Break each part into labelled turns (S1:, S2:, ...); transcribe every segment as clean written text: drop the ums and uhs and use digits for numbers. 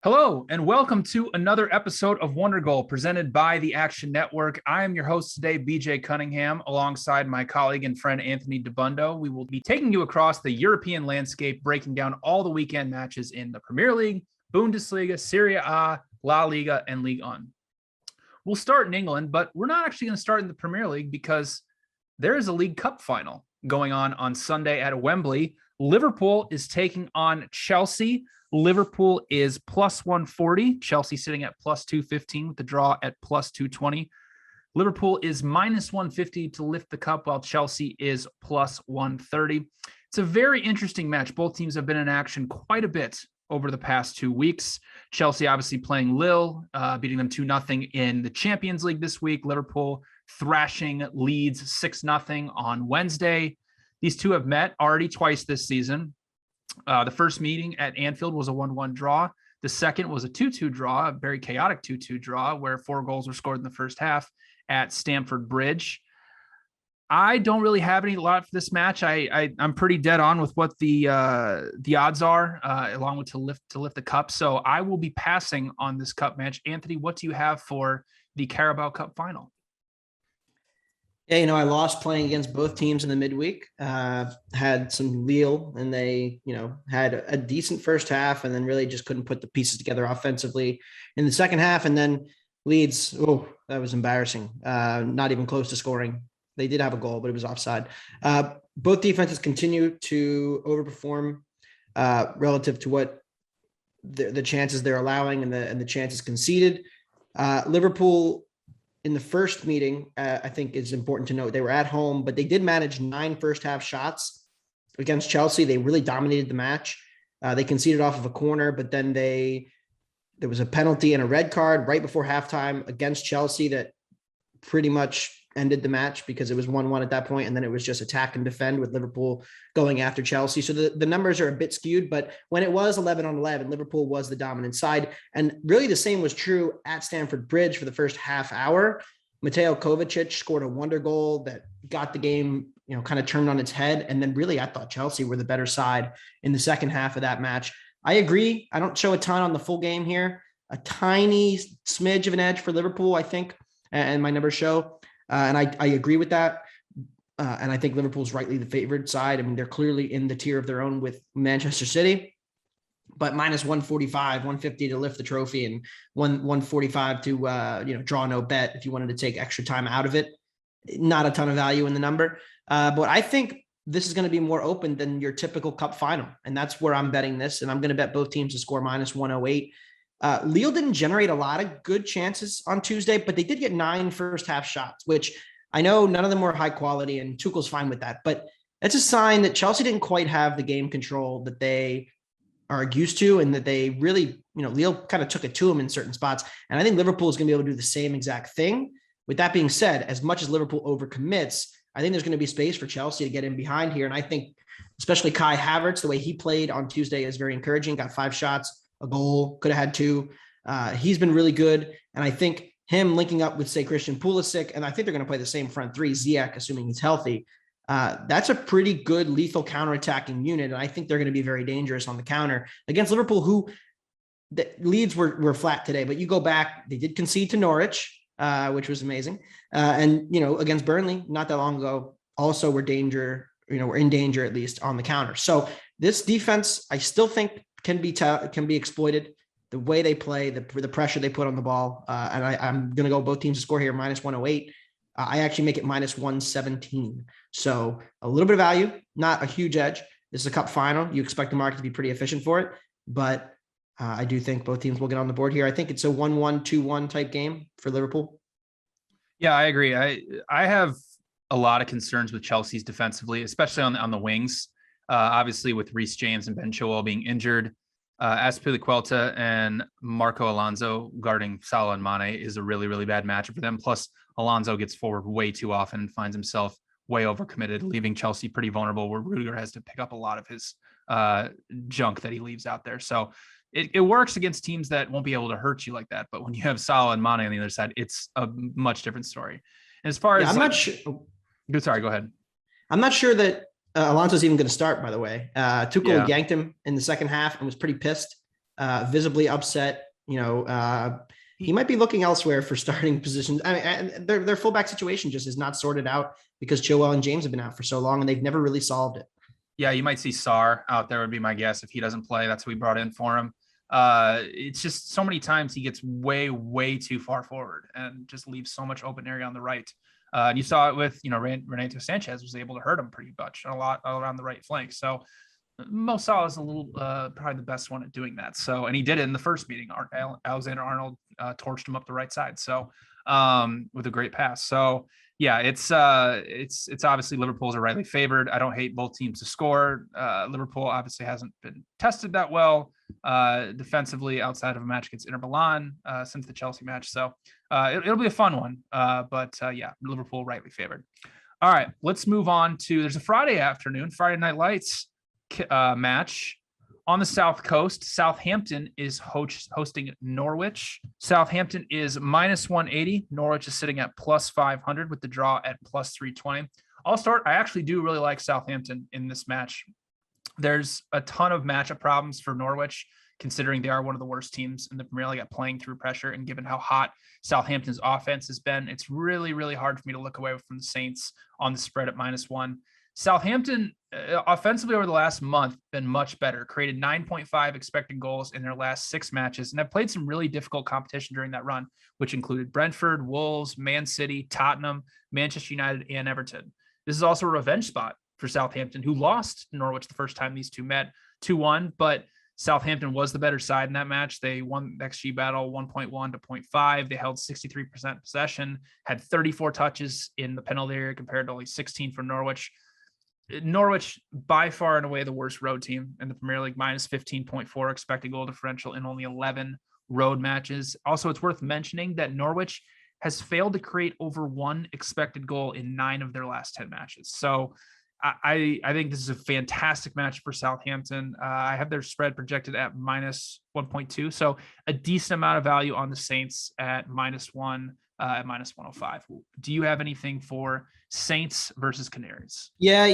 S1: Hello, and welcome to another episode of Wondergoal presented by the Action Network. I am your host today, BJ Cunningham, alongside my colleague and friend Anthony DeBundo. We will be taking you across the European landscape, breaking down all the weekend matches in the Premier League, Bundesliga, Serie A, LaLiga, and Ligue 1. We'll start in England, but we're not actually going to start in the Premier League because there is a League Cup final going on Sunday at Wembley. Liverpool is taking on Chelsea. Liverpool is plus 140. Chelsea sitting at plus 215 with the draw at plus 220. Liverpool is minus 150 to lift the cup, while Chelsea is plus 130. It's a very interesting match. Both teams have been in action quite a bit over the past 2 weeks. Chelsea obviously playing Lille, beating them 2-0 in the Champions League this week. Liverpool thrashing Leeds 6-0 on Wednesday. These two have met already twice this season. The first meeting at Anfield was a 1-1 draw. The second was a 2-2 draw, a very chaotic 2-2 draw where 4 goals were scored in the first half at Stamford Bridge. I don't really have any lot for this match. I'm pretty dead on with what the odds are, along with to lift the cup. So I will be passing on this cup match. Anthony, what do you have for the Carabao Cup final?
S2: Yeah, I lost playing against both teams in the midweek. Had some Lille, and they, had a decent first half, and then really just couldn't put the pieces together offensively in the second half. And then Leeds, that was embarrassing. Not even close to scoring. They did have a goal, but it was offside. Both defenses continue to overperform relative to what the chances they're allowing and the chances conceded. Liverpool, in the first meeting, I think it's important to note they were at home, but they did manage 9 first half shots against Chelsea. They really dominated the match. They conceded off of a corner, but then there was a penalty and a red card right before halftime against Chelsea that pretty much ended the match because it was 1-1 at that point, and then it was just attack and defend with Liverpool going after Chelsea. So the numbers are a bit skewed, but when it was 11-11, Liverpool was the dominant side. And really the same was true at Stamford Bridge for the first half hour. Mateo Kovacic scored a wonder goal that got the game, kind of turned on its head. And then really, I thought Chelsea were the better side in the second half of that match. I agree. I don't show a ton on the full game here. A tiny smidge of an edge for Liverpool, I think, and my numbers show. And I agree with that. And I think Liverpool's rightly the favored side. I mean, they're clearly in the tier of their own with Manchester City, but minus 145, 150 to lift the trophy, and 145 to, draw no bet if you wanted to take extra time out of it. Not a ton of value in the number. But I think this is going to be more open than your typical cup final. And that's where I'm betting this. And I'm going to bet both teams to score minus 108. Lille didn't generate a lot of good chances on Tuesday, but they did get 9 first half shots, which I know none of them were high quality, and Tuchel's fine with that. But that's a sign that Chelsea didn't quite have the game control that they are used to, and that they really, Lille kind of took it to them in certain spots. And I think Liverpool is going to be able to do the same exact thing. With that being said, as much as Liverpool overcommits, I think there's going to be space for Chelsea to get in behind here. And I think especially Kai Havertz, the way he played on Tuesday is very encouraging. Got 5 shots. A goal, could have had 2. He's been really good. And I think him linking up with, say, Christian Pulisic, and I think they're going to play the same front 3, Ziyech, assuming he's healthy. That's a pretty good lethal counterattacking unit. And I think they're going to be very dangerous on the counter against Liverpool, who the Leeds were flat today. But you go back, they did concede to Norwich, which was amazing. And, against Burnley not that long ago, also were in danger at least on the counter. So this defense, I still think, can be exploited. The way they play, the pressure they put on the ball. And I'm going to go both teams to score here, minus 108. I actually make it minus 117. So a little bit of value, not a huge edge. This is a cup final. You expect the market to be pretty efficient for it. But I do think both teams will get on the board here. I think it's a 1-1, 2-1 type game for Liverpool.
S1: Yeah, I agree. I have a lot of concerns with Chelsea's defensively, especially on the wings. Obviously, with Reece James and Ben Chilwell being injured, Azpilicueta and Marco Alonso guarding Salah and Mane is a really, really bad matchup for them. Plus, Alonso gets forward way too often and finds himself way overcommitted, leaving Chelsea pretty vulnerable, where Rudiger has to pick up a lot of his junk that he leaves out there. So it works against teams that won't be able to hurt you like that. But when you have Salah and Mane on the other side, it's a much different story. And as far as
S2: I'm not sure.
S1: Sorry, go ahead.
S2: I'm not sure that Alonso's even going to start, by the way. Tuchel yanked him in the second half and was pretty pissed. visibly upset. He might be looking elsewhere for starting positions. I mean, and their fullback situation just is not sorted out because Chilwell and James have been out for so long, and they've never really solved it.
S1: Yeah, you might see Sarr out there would be my guess if he doesn't play. That's who we brought in for him. It's just so many times he gets way, way too far forward and just leaves so much open area on the right. And you saw it with, Renato Sanchez was able to hurt him pretty much a lot around the right flank. So Mo Salah is a little, probably the best one at doing that. So, and he did it in the first meeting. Alexander-Arnold torched him up the right side. So, with a great pass. So, yeah, it's obviously Liverpool's are rightly favored. I don't hate both teams to score. Liverpool obviously hasn't been tested that well defensively outside of a match against Inter Milan since the Chelsea match. So it'll be a fun one. But yeah, Liverpool rightly favored. All right, let's move on to, there's a Friday Night Lights match on the South Coast. Southampton is hosting Norwich. Southampton is -180. Norwich is sitting at +500 with the draw at +320. I'll start. I actually do really like Southampton in this match. There's a ton of matchup problems for Norwich, considering they are one of the worst teams in the Premier League at playing through pressure. And given how hot Southampton's offense has been, it's really, really hard for me to look away from the Saints on the spread at -1. Southampton offensively over the last month been much better, created 9.5 expected goals in their last 6 matches, and have played some really difficult competition during that run, which included Brentford, Wolves, Man City, Tottenham, Manchester United, and Everton. This is also a revenge spot for Southampton, who lost Norwich the first time these two met 2-1, but Southampton was the better side in that match. They won the XG battle 1.1 to 0.5. They held 63% possession, had 34 touches in the penalty area compared to only 16 for Norwich. Norwich, by far and away the worst road team in the Premier League, -15.4 expected goal differential in only 11 road matches. Also, it's worth mentioning that Norwich has failed to create over 1 expected goal in 9 of their last 10 matches. So I think this is a fantastic match for Southampton. I have their spread projected at -1.2. So a decent amount of value on the Saints at -1. At -105. Do you have anything for Saints versus Canaries?
S2: Yeah,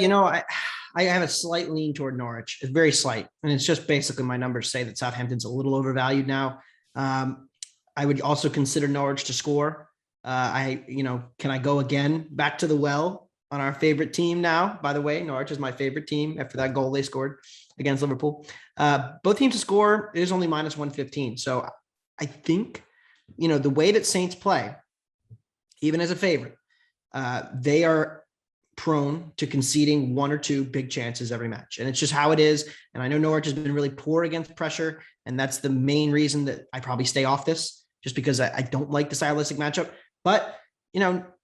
S2: I have a slight lean toward Norwich. It's very slight. And it's just basically my numbers say that Southampton's a little overvalued now. I would also consider Norwich to score. Can I go again back to the well on our favorite team now? By the way, Norwich is my favorite team after that goal they scored against Liverpool. Both teams to score is only -115. So I think, the way that Saints play, even as a favorite, they are prone to conceding 1 or 2 big chances every match. And it's just how it is. And I know Norwich has been really poor against pressure. And that's the main reason that I probably stay off this, just because I don't like the stylistic matchup. But,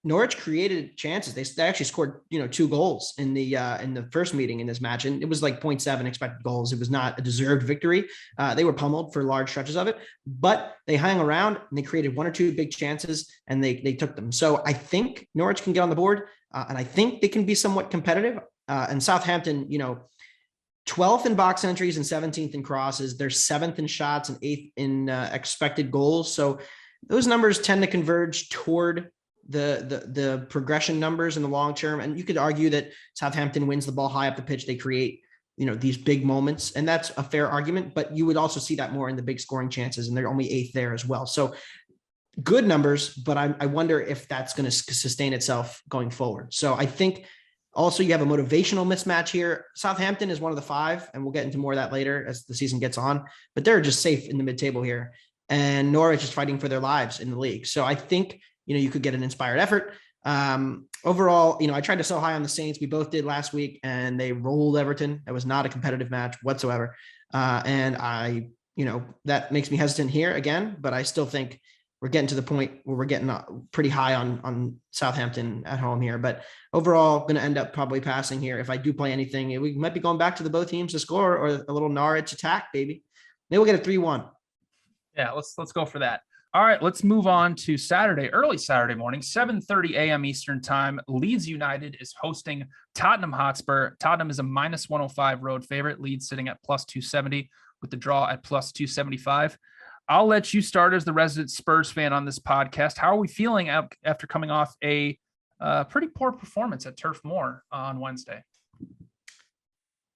S2: Norwich created chances. They actually scored, 2 goals in the first meeting in this match. And it was like 0.7 expected goals. It was not a deserved victory. They were pummeled for large stretches of it, but they hung around and they created 1 or 2 big chances and they took them. So I think Norwich can get on the board and I think they can be somewhat competitive. And Southampton, 12th in box entries and 17th in crosses. They're 7th in shots and 8th in expected goals. So those numbers tend to converge toward the progression numbers in the long term. And you could argue that Southampton wins the ball high up the pitch. They create, these big moments, and that's a fair argument, but you would also see that more in the big scoring chances, and they're only 8th there as well. So good numbers, but I wonder if that's going to sustain itself going forward. So I think also you have a motivational mismatch here. Southampton is one of the 5, and we'll get into more of that later as the season gets on, but they're just safe in the mid-table here. And Norwich is fighting for their lives in the league. So I think, you could get an inspired effort. Overall, I tried to sell high on the Saints. We both did last week, and they rolled Everton. It was not a competitive match whatsoever. And that makes me hesitant here again, but I still think we're getting to the point where we're getting pretty high on Southampton at home here. But overall, going to end up probably passing here. If I do play anything, we might be going back to the both teams to score or a little Norwich attack, baby. Maybe we'll get a 3-1.
S1: Yeah, let's go for that. All right, let's move on to Saturday, early Saturday morning, 7:30 a.m. Eastern time. Leeds United is hosting Tottenham Hotspur. Tottenham is a -105 road favorite. Leeds sitting at +270 with the draw at +275. I'll let you start as the resident Spurs fan on this podcast. How are we feeling after coming off a pretty poor performance at Turf Moor on Wednesday?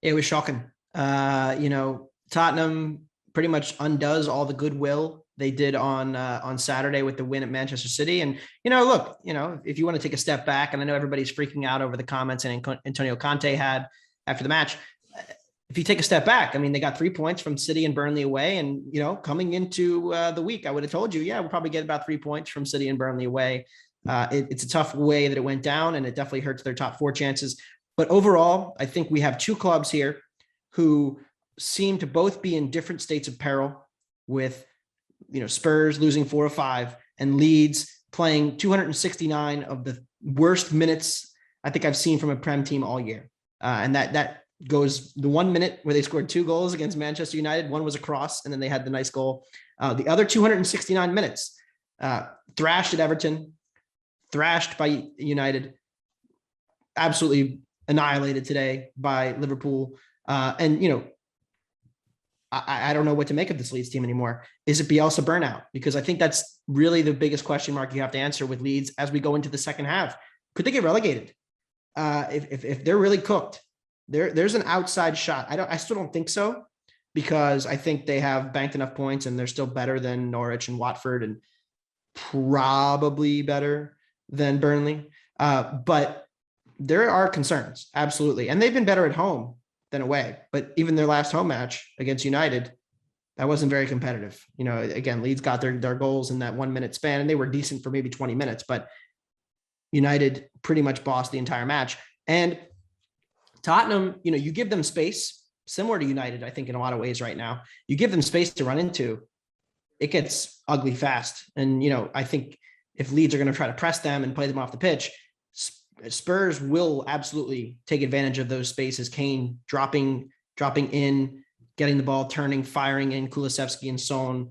S2: It was shocking. Tottenham pretty much undoes all the goodwill they did on Saturday with the win at Manchester City. And, look, if you want to take a step back, and I know everybody's freaking out over the comments Antonio Conte had after the match. If you take a step back, I mean, they got 3 points from City and Burnley away. And, coming into the week, I would have told you, we'll probably get about 3 points from City and Burnley away. It's a tough way that it went down, and it definitely hurts their top 4 chances. But overall, I think we have 2 clubs here who seem to both be in different states of peril, with, Spurs losing 4 of 5 and Leeds playing 269 of the worst minutes I think I've seen from a Prem team all year. And that goes the 1 minute where they scored 2 goals against Manchester United. One was a cross, and then they had the nice goal. The other 269 minutes, thrashed at Everton, thrashed by United, absolutely annihilated today by Liverpool. And, I don't know what to make of this Leeds team anymore. Is it Bielsa burnout? Because I think that's really the biggest question mark you have to answer with Leeds as we go into the second half. Could they get relegated? If they're really cooked, there's an outside shot. I still don't think so, because I think they have banked enough points and they're still better than Norwich and Watford, and probably better than Burnley. But there are concerns, absolutely. And they've been better at home than away. But even their last home match against United, that wasn't very competitive. Again, Leeds got their goals in that 1 minute span, and they were decent for maybe 20 minutes, but United pretty much bossed the entire match. And Tottenham, you give them space, similar to United, I think, in a lot of ways right now. You give them space to run into, it gets ugly fast. And, I think if Leeds are going to try to press them and play them off the pitch, Spurs will absolutely take advantage of those spaces. Kane dropping in, getting the ball, turning, firing in, Kulusevski and Son.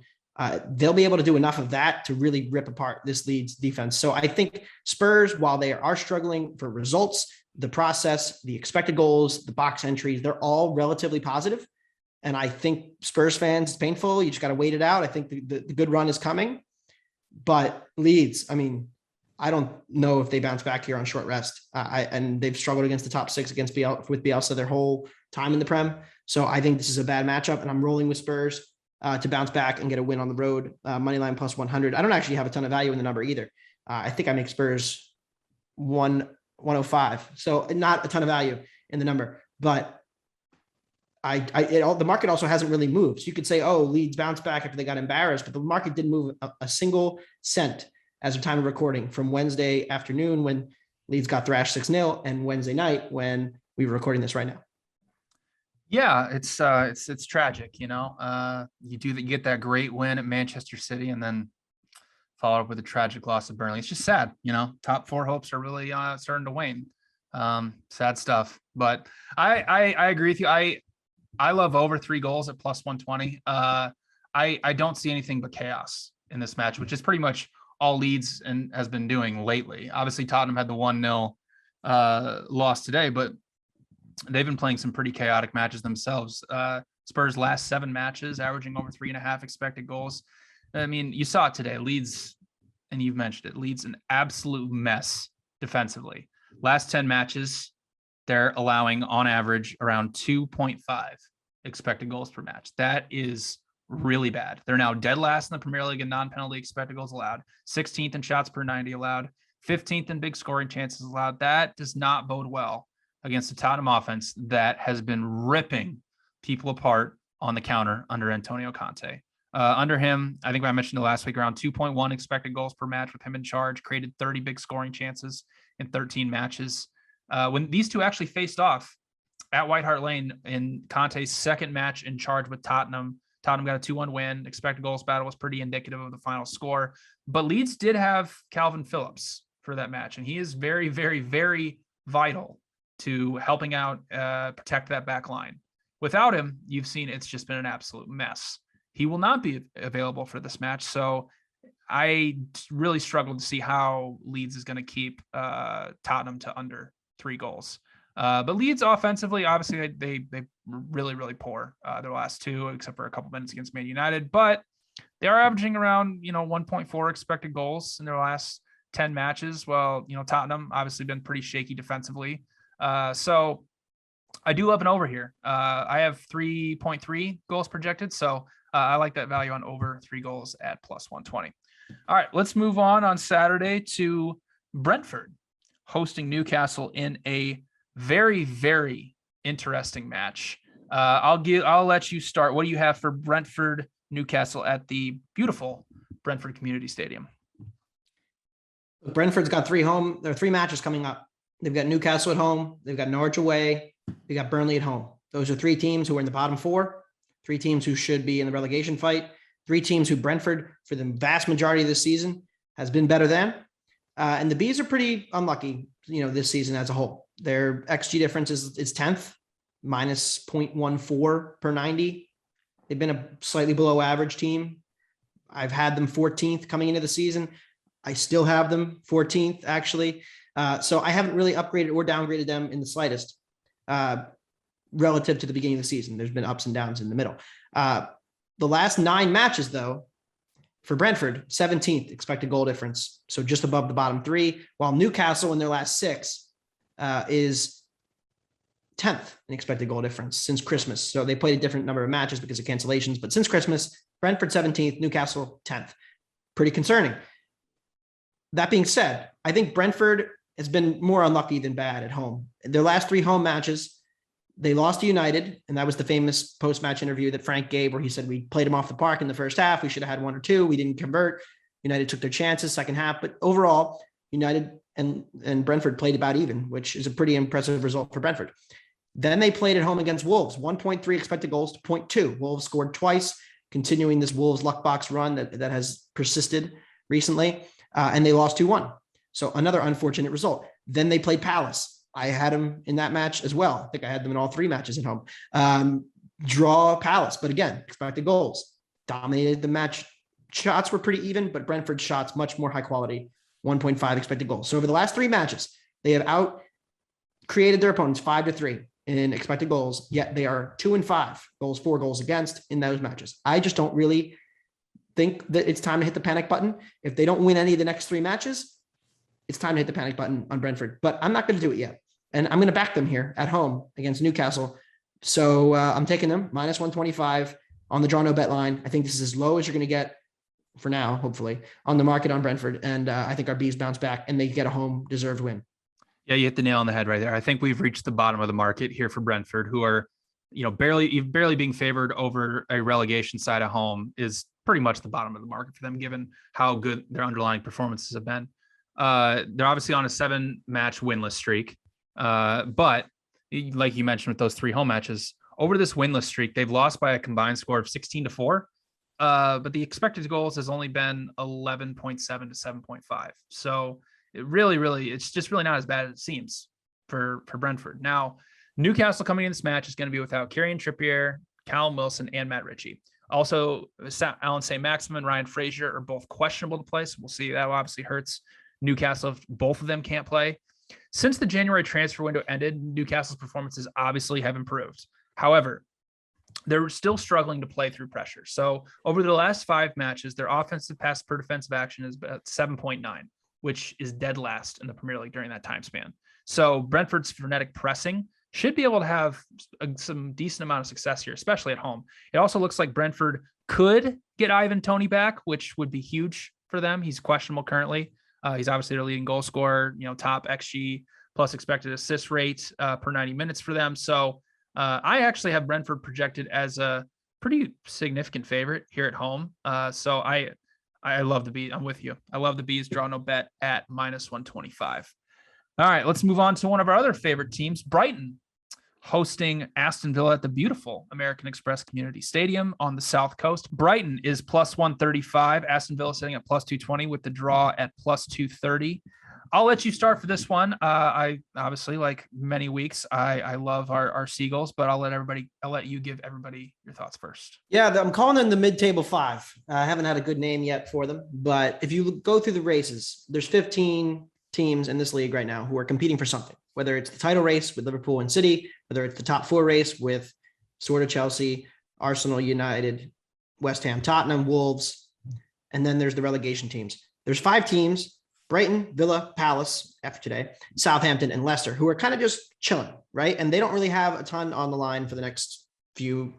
S2: They'll be able to do enough of that to really rip apart this Leeds defense. So I think Spurs, while they are struggling for results, the process, the expected goals, the box entries, they're all relatively positive. And I think Spurs fans, it's painful. You just got to wait it out. I think the good run is coming. But Leeds, I mean, I don't know if they bounce back here on short rest. And they've struggled against the top 6 with Bielsa their whole time in the Prem. So I think this is a bad matchup, and I'm rolling with Spurs to bounce back and get a win on the road. Moneyline plus 100. I don't actually have a ton of value in the number either. I think I make Spurs 105. So not a ton of value in the number, but the market also hasn't really moved. So you could say, Leeds bounced back after they got embarrassed, but the market didn't move a single cent as of time of recording, from Wednesday afternoon when Leeds got thrashed 6-0 and Wednesday night when we were recording this right now.
S1: Yeah, it's tragic. You get that great win at Manchester City and then follow up with a tragic loss of Burnley. It's just sad. Top 4 hopes are really starting to wane. Sad stuff. But I agree with you. I love over 3 goals at plus 120. I don't see anything but chaos in this match, which is pretty much all Leeds and has been doing lately. Obviously, Tottenham had the 1-0 loss today, but they've been playing some pretty chaotic matches themselves. Spurs' last 7 matches, averaging over 3.5 expected goals. I mean, you saw it today. Leeds, and you've mentioned it, Leeds an absolute mess defensively. Last 10 matches, they're allowing on average around 2.5 expected goals per match. That is really bad. They're now dead last in the Premier League in non-penalty expected goals allowed, 16th in shots per 90 allowed, 15th in big scoring chances allowed. That does not bode well against the Tottenham offense that has been ripping people apart on the counter under Antonio Conte. Under him, I think I mentioned it last week, around 2.1 expected goals per match with him in charge, created 30 big scoring chances in 13 matches. When these two actually faced off at White Hart Lane in Conte's second match in charge with Tottenham got a 2-1 win. Expected goals battle was pretty indicative of the final score. But Leeds did have Calvin Phillips for that match, and he is very, very, very vital to helping out protect that back line. Without him, you've seen it's just been an absolute mess. He will not be available for this match, so I really struggled to see how Leeds is going to keep Tottenham to under 3 goals. But Leeds offensively, obviously, they really, really poor their last 2, except for a couple minutes against Man United. But they are averaging around 1.4 expected goals in their last 10 matches. Well, Tottenham obviously been pretty shaky defensively. So I do love an over here. I have 3.3 goals projected. So I like that value on over 3 goals at plus 120. All right, let's move on Saturday to Brentford hosting Newcastle in a very, very interesting match. I'll let you start. What do you have for Brentford Newcastle at the beautiful Brentford Community Stadium?
S2: Brentford's got there are 3 matches coming up. They've got Newcastle at home. They've got Norwich away. They got Burnley at home. Those are 3 teams who are in the bottom 4, 3 teams who should be in the relegation fight, 3 teams who Brentford, for the vast majority of this season, has been better than. And the Bees are pretty unlucky, this season as a whole. Their XG difference is 10th, minus 0.14 per 90. They've been a slightly below average team. I've had them 14th coming into the season. I still have them 14th, actually. So I haven't really upgraded or downgraded them in the slightest relative to the beginning of the season. There's been ups and downs in the middle. The last 9 matches, though, for Brentford, 17th expected goal difference, so just above the bottom 3, while Newcastle in their last 6 is 10th in expected goal difference since Christmas. So they played a different number of matches because of cancellations, but since Christmas, Brentford 17th, Newcastle 10th. Pretty concerning. That being said, I think Brentford has been more unlucky than bad at home. Their last 3 home matches, they lost to United, and that was the famous post-match interview that Frank gave where he said, we played them off the park in the first half. We should have had 1 or 2. We didn't convert. United took their chances second half. But overall, United and Brentford played about even, which is a pretty impressive result for Brentford. Then they played at home against Wolves, 1.3 expected goals to 0.2. Wolves scored twice, continuing this Wolves luck box run that has persisted recently, and they lost 2-1. So another unfortunate result. Then they played Palace. I had them in that match as well. I think I had them in all 3 matches at home. Draw Palace, but again, expected goals. Dominated the match. Shots were pretty even, but Brentford's shots much more high quality, 1.5 expected goals. So over the last 3 matches, they have out-created their opponents 5-3 in expected goals, yet they are 2-5 goals, 4 goals against in those matches. I just don't really think that it's time to hit the panic button. If they don't win any of the next 3 matches, it's time to hit the panic button on Brentford, but I'm not going to do it yet. And I'm going to back them here at home against Newcastle. So I'm taking them minus 125 on the draw no bet line. I think this is as low as you're going to get for now, hopefully, on the market on Brentford. And I think our Bees bounce back and they get a home deserved win.
S1: Yeah, you hit the nail on the head right there. I think we've reached the bottom of the market here for Brentford, who are, barely being favored over a relegation side at home is pretty much the bottom of the market for them, given how good their underlying performances have been. They're obviously on a 7-match winless streak. But like you mentioned with those 3 home matches, over this winless streak, they've lost by a combined score of 16-4. But the expected goals has only been 11.7 to 7.5. So it's just really not as bad as it seems for Brentford. Now, Newcastle coming in this match is going to be without Kieran Trippier, Callum Wilson, and Matt Ritchie. Also, Alan St-Maximin, Ryan Fraser are both questionable to play. So we'll see. That obviously hurts Newcastle if both of them can't play. Since the January transfer window ended, Newcastle's performances obviously have improved. However, they're still struggling to play through pressure. So over the last 5 matches, their offensive pass per defensive action is about 7.9, which is dead last in the Premier League during that time span. So Brentford's frenetic pressing should be able to have some decent amount of success here, especially at home. It also looks like Brentford could get Ivan Toney back, which would be huge for them. He's questionable currently. He's obviously their leading goal scorer, top XG plus expected assist rate per 90 minutes for them. So I actually have Brentford projected as a pretty significant favorite here at home. So I love the Bees. I'm with you. I love the Bees draw no bet at minus 125. All right, let's move on to one of our other favorite teams, Brighton, hosting Aston Villa at the beautiful American Express Community Stadium on the South Coast. Brighton is plus 135. Aston Villa sitting at plus 220 with the draw at plus 230. I'll let you start for this one. I obviously, like many weeks, I love our Seagulls, but I'll let you give everybody your thoughts first.
S2: Yeah, I'm calling them the mid-table 5. I haven't had a good name yet for them, but if you go through the races, there's 15 teams in this league right now who are competing for something, whether it's the title race with Liverpool and City, whether it's the top 4 race with sort of Chelsea, Arsenal, United, West Ham, Tottenham, Wolves, and then there's the relegation teams. There's 5 teams, Brighton, Villa, Palace after today, Southampton, and Leicester, who are kind of just chilling, right? And they don't really have a ton on the line for the next few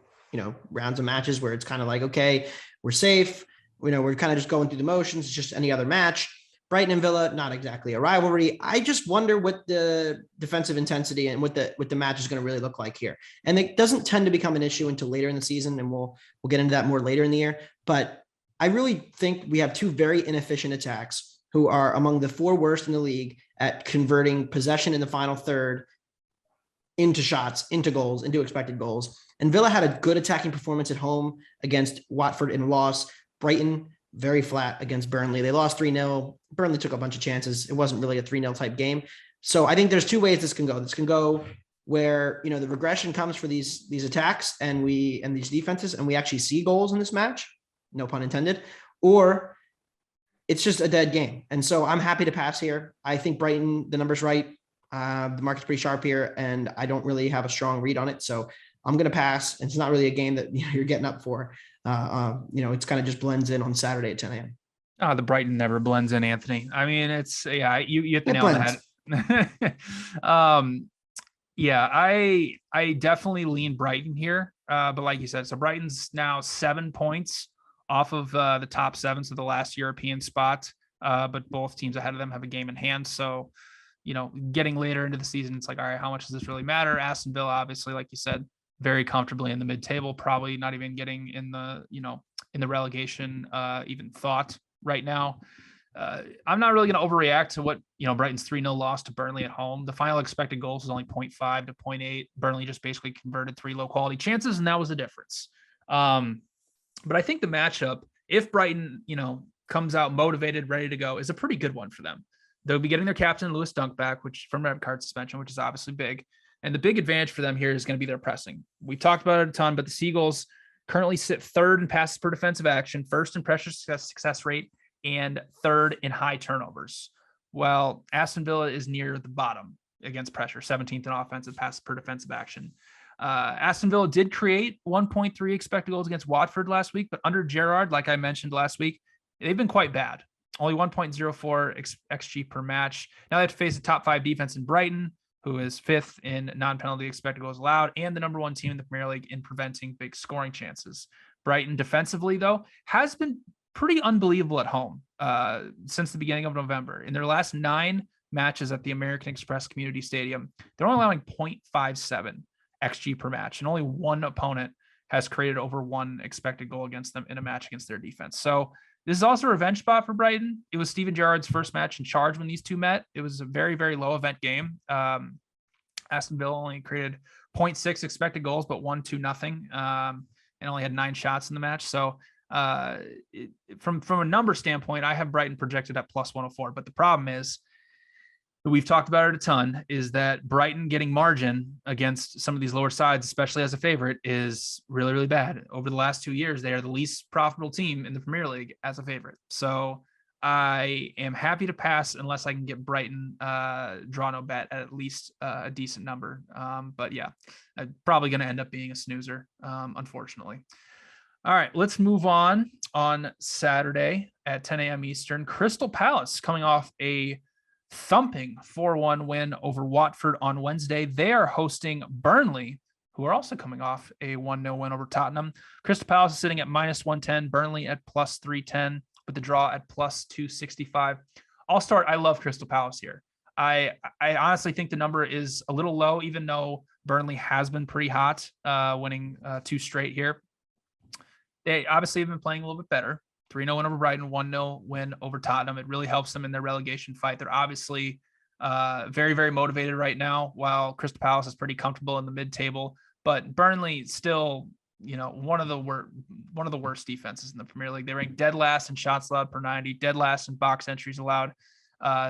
S2: rounds of matches where it's kind of like, okay, we're safe. We're kind of just going through the motions. It's just any other match. Brighton and Villa, not exactly a rivalry. I just wonder what the defensive intensity and what the match is going to really look like here. And it doesn't tend to become an issue until later in the season, and we'll get into that more later in the year. But I really think we have two very inefficient attacks who are among the 4 worst in the league at converting possession in the final third into shots, into goals, into expected goals. And Villa had a good attacking performance at home against Watford in a loss. Brighton, very flat against Burnley. They lost 3-0. Burnley took a bunch of chances. It wasn't really a 3-0 type game. So I think there's 2 ways this can go. This can go where, the regression comes for these attacks and these defenses, and we actually see goals in this match, no pun intended, or it's just a dead game. And so I'm happy to pass here. I think Brighton, the number's right. The market's pretty sharp here, and I don't really have a strong read on it. So I'm going to pass. It's not really a game that you're getting up for. It's kind of just blends in on Saturday at 10 a.m.
S1: The Brighton never blends in, Anthony. I mean, it's you hit the nail on the head. I definitely lean Brighton here. But like you said, so Brighton's now 7 points off of the top 7, so the last European spot. But both teams ahead of them have a game in hand. So, getting later into the season, it's like, all right, how much does this really matter? Aston Villa, obviously, like you said, very comfortably in the mid-table, probably not even getting in the, in the relegation even thought right now. I'm not really going to overreact to what, Brighton's 3-0 loss to Burnley at home. The final expected goals was only 0.5 to 0.8. Burnley just basically converted 3 low-quality chances, and that was the difference. But I think the matchup, if Brighton, comes out motivated, ready to go, is a pretty good one for them. They'll be getting their captain, Lewis Dunk, back, which from red card suspension, which is obviously big. And the big advantage for them here is going to be their pressing. We've talked about it a ton, but the Seagulls currently sit 3rd in passes per defensive action, 1st in pressure success rate, and 3rd in high turnovers. Well, Aston Villa is near the bottom against pressure, 17th in offensive passes per defensive action. Aston Villa did create 1.3 expected goals against Watford last week, but under Gerrard, like I mentioned last week, they've been quite bad. Only 1.04 XG per match. Now they have to face the top 5 defense in Brighton, who is 5th in non-penalty expected goals allowed, and the number 1 team in the Premier League in preventing big scoring chances. Brighton defensively, though, has been pretty unbelievable at home since the beginning of November. In their last 9 matches at the American Express Community Stadium, they're only allowing 0.57 XG per match, and only 1 opponent has created over 1 expected goal against them in a match against their defense. So this is also a revenge spot for Brighton. It was Steven Gerrard's first match in charge when these two met. It was a very, very low event game. Aston Villa only created 0.6 expected goals, but won 2-0, and only had 9 shots in the match. So from a number standpoint, I have Brighton projected at plus 104. But the problem is, we've talked about it a ton, is that Brighton getting margin against some of these lower sides, especially as a favorite, is really, really bad. Over the last 2 years, they are the least profitable team in the Premier League as a favorite. So I am happy to pass unless I can get Brighton draw no bet at least a decent number. But yeah, I'm probably going to end up being a snoozer, unfortunately. All right, let's move on Saturday at 10 a.m. Eastern. Crystal Palace coming off a thumping 4-1 win over Watford on Wednesday. They are hosting Burnley, who are also coming off a 1-0 win over Tottenham. Crystal Palace is sitting at minus 110, Burnley at plus 310, with the draw at plus 265. I'll start. I love Crystal Palace here. I honestly think the number is a little low, even though Burnley has been pretty hot, winning 2 straight here. They obviously have been playing a little bit better. 3-0 win over Brighton, 1-0 win over Tottenham. It really helps them in their relegation fight. They're obviously very, very motivated right now, while Crystal Palace is pretty comfortable in the mid-table. But Burnley still, one of the worst defenses in the Premier League. They rank dead last in shots allowed per 90, dead last in box entries allowed.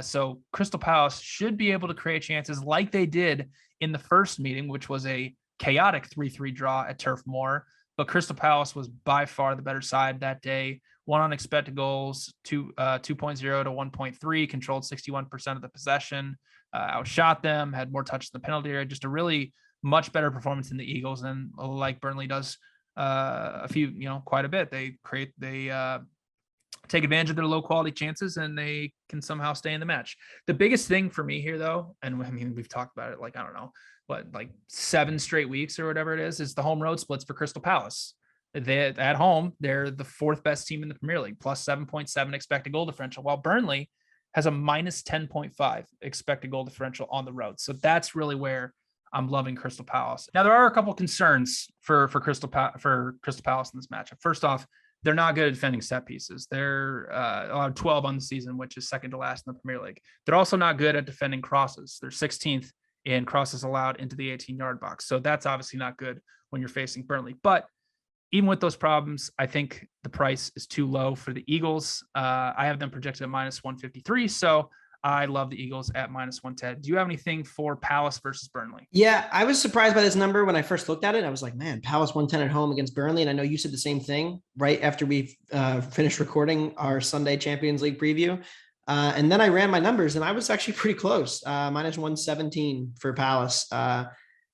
S1: So Crystal Palace should be able to create chances like they did in the first meeting, which was a chaotic 3-3 draw at Turf Moor. But Crystal Palace was by far the better side that day. 1 unexpected goals, 2.0 to 1.3, controlled 61% of the possession, outshot them, had more touches in the penalty area. Just a really much better performance than the Eagles, and like Burnley does quite a bit. They take advantage of their low quality chances and they can somehow stay in the match. The biggest thing for me here though, and I mean, we've talked about it like, I don't know, like 7 straight weeks or whatever it is the home road splits for Crystal Palace. They at home, they're the 4th best team in the Premier League, plus 7.7 expected goal differential, while Burnley has a minus 10.5 expected goal differential on the road. So that's really where I'm loving Crystal Palace. Now, there are a couple concerns for Crystal Palace in this matchup. First off, they're not good at defending set pieces. They're allowed 12 on the season, which is second to last in the Premier League. They're also not good at defending crosses. They're 16th in crosses allowed into the 18-yard box. So that's obviously not good when you're facing Burnley. But even with those problems, I think the price is too low for the Eagles. I have them projected at minus 153. So I love the Eagles at minus 110. Do you have anything for Palace versus Burnley?
S2: Yeah, I was surprised by this number when I first looked at it. I was like, man, Palace 110 at home against Burnley. And I know you said the same thing right after we finished recording our Sunday Champions League preview. And then I ran my numbers and I was actually pretty close. Minus 117 for Palace.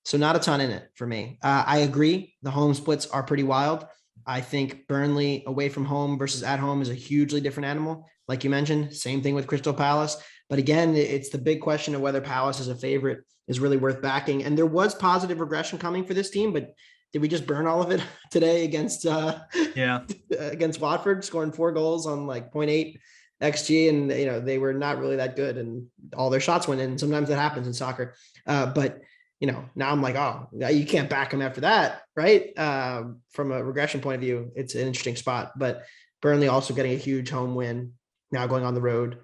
S2: So not a ton in it for me. I agree. The home splits are pretty wild. I think Burnley away from home versus at home is a hugely different animal. Like you mentioned, same thing with Crystal Palace. But again, it's the big question of whether Palace as a favorite is really worth backing. And there was positive regression coming for this team, but did we just burn all of it today against against Watford, scoring 4 goals on like 0.8 XG? And, they were not really that good and all their shots went in. Sometimes that happens in soccer. But now I'm like, oh, you can't back them after that, right? From a regression point of view, it's an interesting spot. But Burnley also getting a huge home win, now going on the road,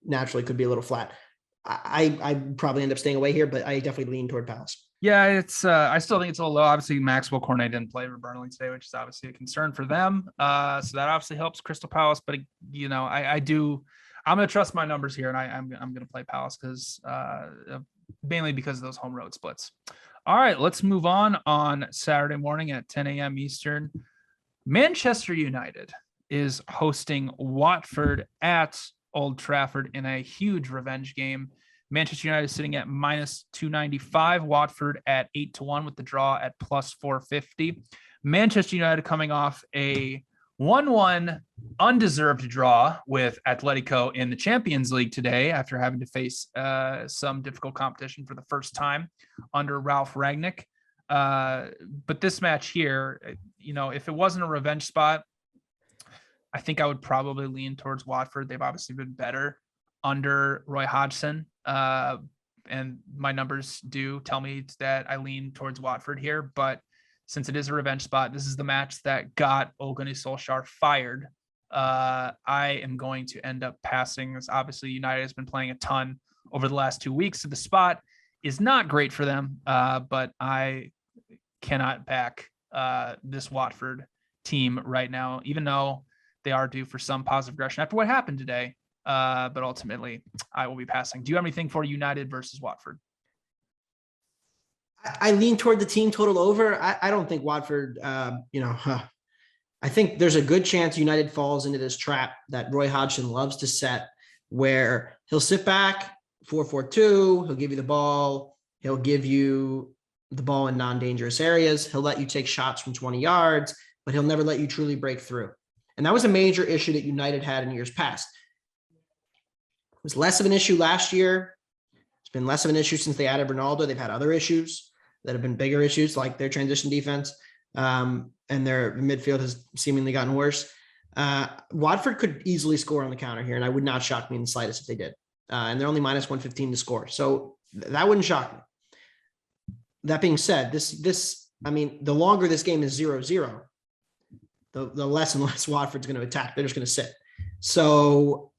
S2: naturally could be a little flat. I probably end up staying away here, but I definitely lean toward Palace.
S1: Yeah, it's I still think it's a little low. Obviously, Maxwell Cornet didn't play for Burnley today, which is obviously a concern for them. So that obviously helps Crystal Palace. But I'm going to trust my numbers here, and I'm going to play Palace because mainly because of those home road splits. All right, let's move on Saturday morning at 10 a.m. Eastern. Manchester United is hosting Watford at Old Trafford in a huge revenge game. Manchester United sitting at minus 295, Watford at 8-1 with the draw at plus 450. Manchester United coming off a 1-1 undeserved draw with Atletico in the Champions League today after having to face some difficult competition for the first time under Ralph Rangnick. But this match here, if it wasn't a revenge spot, I think I would probably lean towards Watford. They've obviously been better under Roy Hodgson. And my numbers do tell me that I lean towards Watford here, but since it is a revenge spot, this is the match that got Ole Gunnar Solskjaer fired. I am going to end up passing. As obviously United has been playing a ton over the last 2 weeks, so the spot is not great for them, but I cannot back this Watford team right now, even though they are due for some positive regression after what happened today. But ultimately, I will be passing. Do you have anything for United versus Watford?
S2: I lean toward the team total over. I don't think Watford, I think there's a good chance United falls into this trap that Roy Hodgson loves to set, where he'll sit back, 4-4-2, he'll give you the ball, he'll give you the ball in non-dangerous areas, he'll let you take shots from 20 yards, but he'll never let you truly break through. And that was a major issue that United had in years past. It was less of an issue last year. It's been less of an issue since they added Ronaldo. They've had other issues that have been bigger issues, like their transition defense, and their midfield has seemingly gotten worse. Watford could easily score on the counter here, and I would not shock me in the slightest if they did. And they're only minus 115 to score. So that wouldn't shock me. That being said, the longer this game is 0-0, the less and less Watford's going to attack. They're just going to sit. So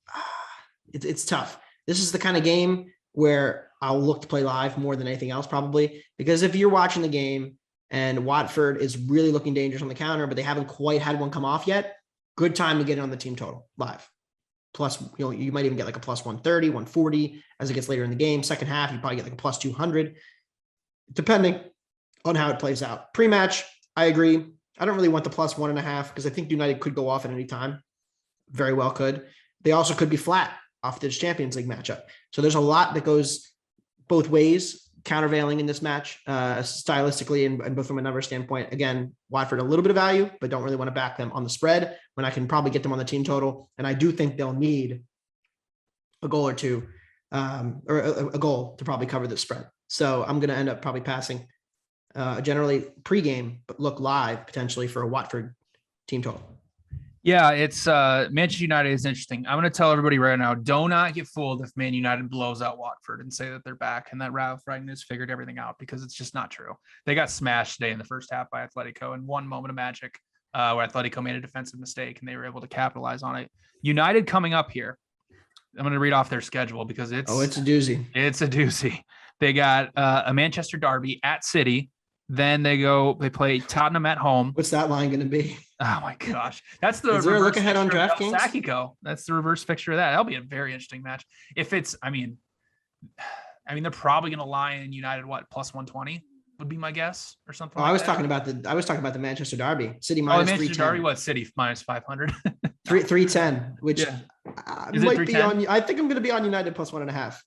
S2: it's tough. This is the kind of game where I'll look to play live more than anything else, probably, because if you're watching the game and Watford is really looking dangerous on the counter, but they haven't quite had one come off yet, good time to get it on the team total live. Plus, you might even get like a plus 130, 140 as it gets later in the game. Second half, you probably get like a plus 200, depending on how it plays out. Pre-match, I agree. I don't really want the plus 1.5 because I think United could go off at any time. Very well could. They also could be flat off this Champions League matchup. So there's a lot that goes both ways, countervailing in this match, stylistically and both from a number standpoint. Again, Watford a little bit of value, but don't really want to back them on the spread when I can probably get them on the team total. And I do think they'll need a goal or two, or a goal to probably cover the spread. So I'm going to end up probably passing generally pregame, but look live potentially for a Watford team total.
S1: Yeah, it's Manchester United is interesting. I'm going to tell everybody right now, do not get fooled if Man United blows out Watford and say that they're back and that Ralph Rangnick's figured everything out, because it's just not true. They got smashed today in the first half by Atletico in one moment of magic where Atletico made a defensive mistake and they were able to capitalize on it. United coming up here. I'm going to read off their schedule because it's
S2: a doozy.
S1: It's a doozy. They got a Manchester derby at City. Then they play Tottenham at home.
S2: What's that line going to be?
S1: Oh my gosh. That's the
S2: Is there a look ahead on DraftKings?
S1: Sakiko. That's the reverse fixture of that. That'll be a very interesting match. If it's, I mean, they're probably going to lie in United, plus 120 would be my guess or something.
S2: I was talking about the Manchester derby. City minus 310.
S1: Manchester derby, what? City minus 500.
S2: 310, which might be on. I think I'm going to be on United plus 1.5.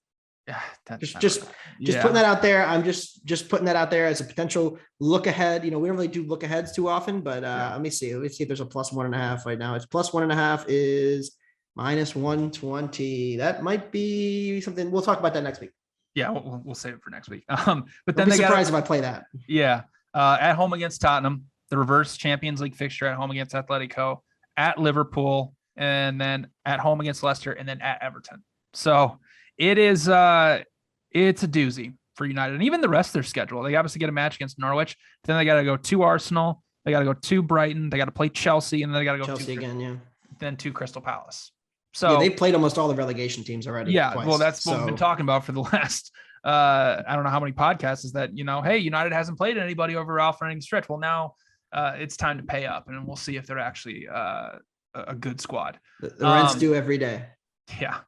S1: Yeah,
S2: just putting that out there. I'm just putting that out there as a potential look ahead. We don't really do look aheads too often, but let me see. Let's see if there's a plus 1.5 right now. It's plus 1.5 is minus 120. That might be something. We'll talk about that next week.
S1: Yeah, we'll save it for next week. But then
S2: be surprised if I play that.
S1: Yeah, at home against Tottenham, the reverse Champions League fixture at home against Atletico, at Liverpool, and then at home against Leicester, and then at Everton. So it is it's a doozy for United, and even the rest of their schedule. They obviously get a match against Norwich, then they got to go to Arsenal, they got to go to Brighton, they got to play Chelsea, and then they got to go
S2: Chelsea again,
S1: then to Crystal Palace. So
S2: they played almost all the relegation teams already.
S1: Yeah,
S2: twice,
S1: well, that's what we've been talking about for the last I don't know how many podcasts, is that hey, United hasn't played anybody over Ralph Rangnick's stretch. Well, now it's time to pay up, and we'll see if they're actually a good squad.
S2: The rent's due every day.
S1: Yeah.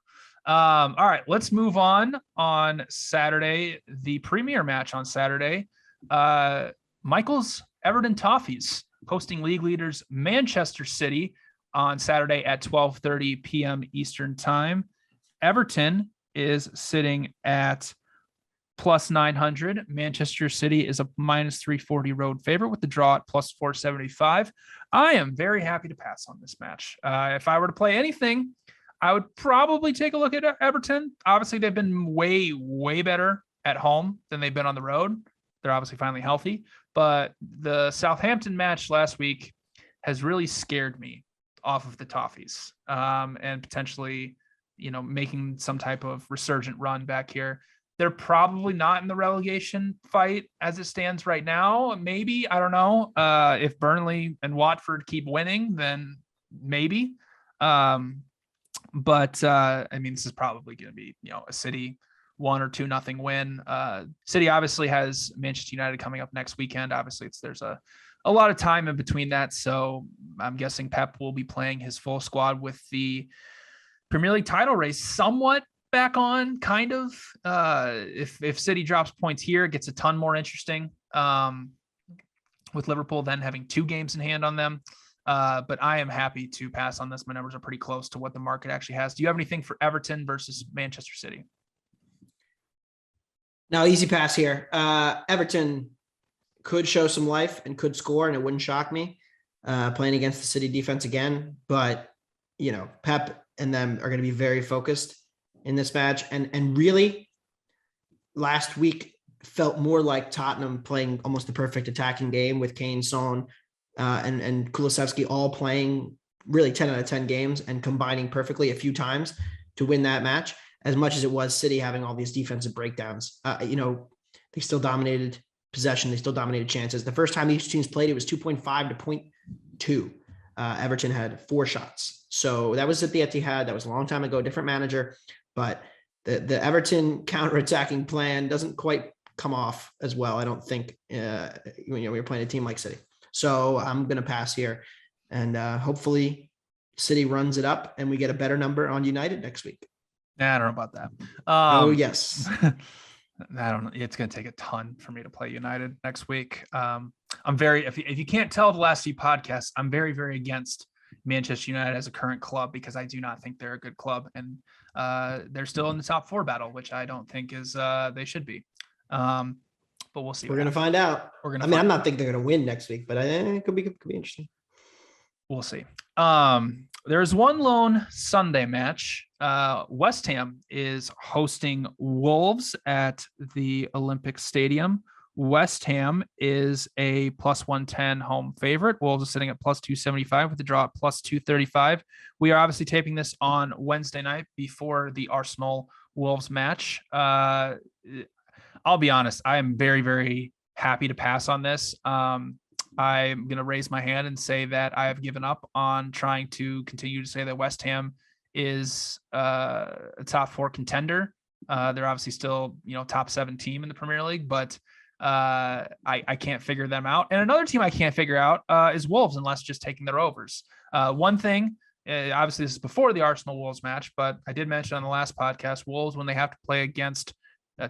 S1: All right, let's move on Saturday. The premier match on Saturday, Michael's Everton Toffees hosting league leaders Manchester City on Saturday at 12:30 p.m. Eastern time. Everton is sitting at plus 900. Manchester City is a minus 340 road favorite with the draw at plus 475. I am very happy to pass on this match. If I were to play anything, I would probably take a look at Everton. Obviously, they've been way, way better at home than they've been on the road. They're obviously finally healthy. But the Southampton match last week has really scared me off of the Toffees and potentially, making some type of resurgent run back here. They're probably not in the relegation fight as it stands right now. Maybe, I don't know. If Burnley and Watford keep winning, then maybe. But this is probably going to be, a City 1 or 2-0 win. City obviously has Manchester United coming up next weekend. Obviously, there's a lot of time in between that. So I'm guessing Pep will be playing his full squad with the Premier League title race somewhat back on, kind of. If City drops points here, it gets a ton more interesting with Liverpool then having 2 games in hand on them. But I am happy to pass on this. My numbers are pretty close to what the market actually has. Do you have anything for Everton versus Manchester City?
S2: No, easy pass here. Everton could show some life and could score, and it wouldn't shock me playing against the City defense again. But, Pep and them are going to be very focused in this match. And really, last week felt more like Tottenham playing almost the perfect attacking game with Kane, Son, and Kulusevski all playing really 10 out of 10 games and combining perfectly a few times to win that match, as much as it was City having all these defensive breakdowns. They still dominated possession. They still dominated chances. The first time these teams played, it was 2.5 to 0.2. Everton had 4 shots. So that was at the Etihad. That was a long time ago, different manager, but the Everton counterattacking plan doesn't quite come off as well, I don't think, when you're playing a team like City. So I'm going to pass here, and hopefully City runs it up and we get a better number on United next week.
S1: I don't know about that.
S2: Yes.
S1: I don't know. It's going to take a ton for me to play United next week. I'm very, if you can't tell the last few podcasts, I'm very, very against Manchester United as a current club, because I do not think they're a good club, and they're still in the top 4 battle, which I don't think is they should be. But we'll see.
S2: We're going to find out. I'm not thinking they're going to win next week, but it could be interesting.
S1: We'll see. There's one lone Sunday match. West Ham is hosting Wolves at the Olympic Stadium. West Ham is a plus 110 home favorite. Wolves are sitting at plus 275 with the draw at plus 235. We are obviously taping this on Wednesday night before the Arsenal Wolves match. I'll be honest, I am very, very happy to pass on this. I'm going to raise my hand and say that I have given up on trying to continue to say that West Ham is a top 4 contender. They're obviously still, top 7 team in the Premier League, but I can't figure them out. And another team I can't figure out is Wolves, unless just taking their overs. One thing, obviously this is before the Arsenal Wolves match, but I did mention on the last podcast, Wolves, when they have to play against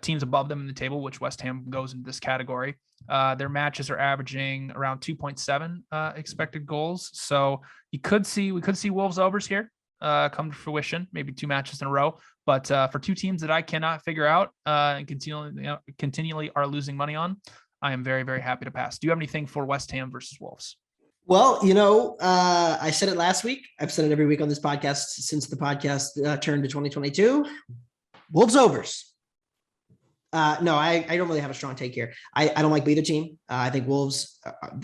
S1: teams above them in the table, which West Ham goes into this category, their matches are averaging around 2.7 expected goals. So we could see Wolves overs here come to fruition, maybe 2 matches in a row. But for 2 teams that I cannot figure out and continually are losing money on, I am very, very happy to pass. Do you have anything for West Ham versus Wolves?
S2: Well, I said it last week. I've said it every week on this podcast since the podcast turned to 2022. Wolves overs. No, I don't really have a strong take here. I don't like either team. I think Wolves,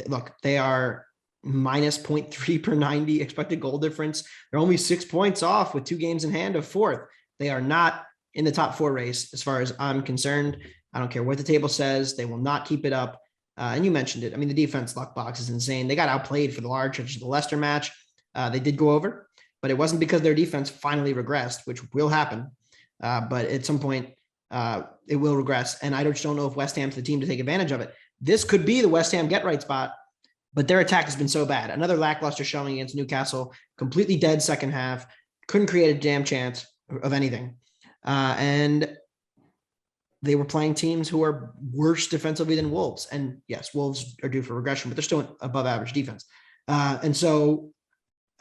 S2: look, they are minus 0.3 per 90 expected goal difference. They're only 6 points off with 2 games in hand of 4th. They are not in the top 4 race as far as I'm concerned. I don't care what the table says. They will not keep it up. And you mentioned it. I mean, the defense luck box is insane. They got outplayed for the large stretch of the Leicester match. They did go over, but it wasn't because their defense finally regressed, which will happen. But at some point, it will regress. And I just don't know if West Ham's the team to take advantage of it. This could be the West Ham get right spot, but their attack has been so bad. Another lackluster showing against Newcastle, completely dead second half, couldn't create a damn chance of anything. And they were playing teams who are worse defensively than Wolves. And yes, Wolves are due for regression, but they're still an above average defense. And so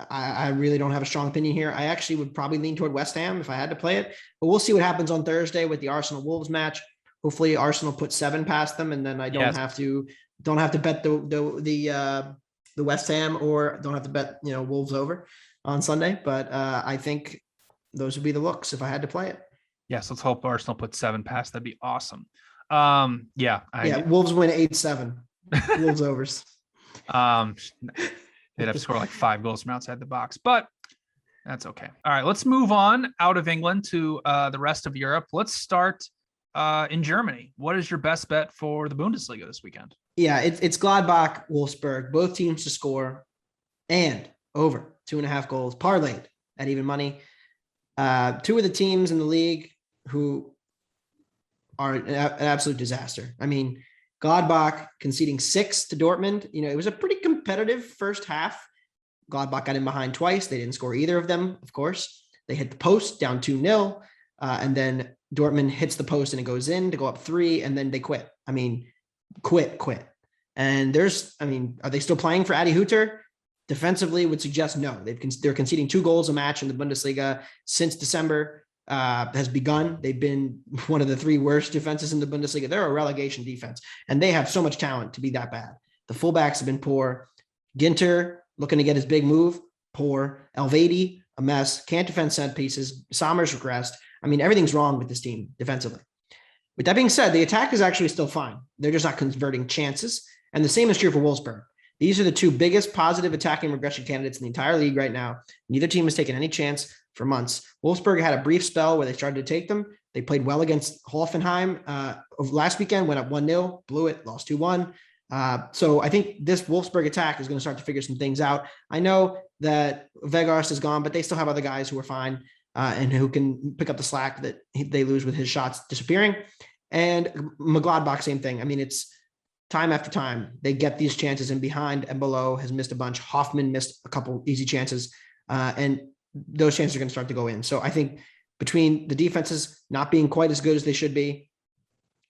S2: I really don't have a strong opinion here. I actually would probably lean toward West Ham if I had to play it, but we'll see what happens on Thursday with the Arsenal Wolves match. Hopefully Arsenal puts 7 past them, and then I don't have to bet the West Ham, or don't have to bet, Wolves over on Sunday. But I think those would be the looks if I had to play it.
S1: Yes. Let's hope Arsenal puts 7 past. That'd be awesome.
S2: Wolves win 8-7. Wolves overs.
S1: They'd have to score like 5 goals from outside the box, but that's okay. All right, let's move on out of England to the rest of Europe. Let's start in Germany. What is your best bet for the Bundesliga this weekend?
S2: Yeah, it's Gladbach, Wolfsburg, both teams to score and over 2.5 goals, parlayed at even money. 2 of the teams in the league who are an absolute disaster. I mean, Gladbach conceding 6 to Dortmund. It was a pretty competitive first half. Gladbach got in behind twice. They didn't score either of them, of course. They hit the post down 2-0. And then Dortmund hits the post and it goes in to go up 3, and then they quit. I mean, quit. And are they still playing for Adi Hütter? Defensively would suggest no. They're conceding 2 goals a match in the Bundesliga since December has begun. They've been one of the 3 worst defenses in the Bundesliga. They're a relegation defense, and they have so much talent to be that bad. The fullbacks have been poor. Ginter looking to get his big move, poor. Elvedi, a mess. Can't defend set pieces. Sommers regressed. I mean, everything's wrong with this team defensively. With that being said, the attack is actually still fine. They're just not converting chances. And the same is true for Wolfsburg. These are the 2 biggest positive attacking regression candidates in the entire league right now. Neither team has taken any chance for months. Wolfsburg had a brief spell where they started to take them. They played well against Hoffenheim last weekend, went up 1-0, blew it, lost 2-1. So I think this Wolfsburg attack is going to start to figure some things out. I know that Weghorst is gone, but they still have other guys who are fine and who can pick up the slack that they lose with his shots disappearing. And Gladbach, same thing. I mean, it's time after time they get these chances in behind, and below has missed a bunch. Hoffman missed a couple easy chances, and those chances are going to start to go in. So I think between the defenses not being quite as good as they should be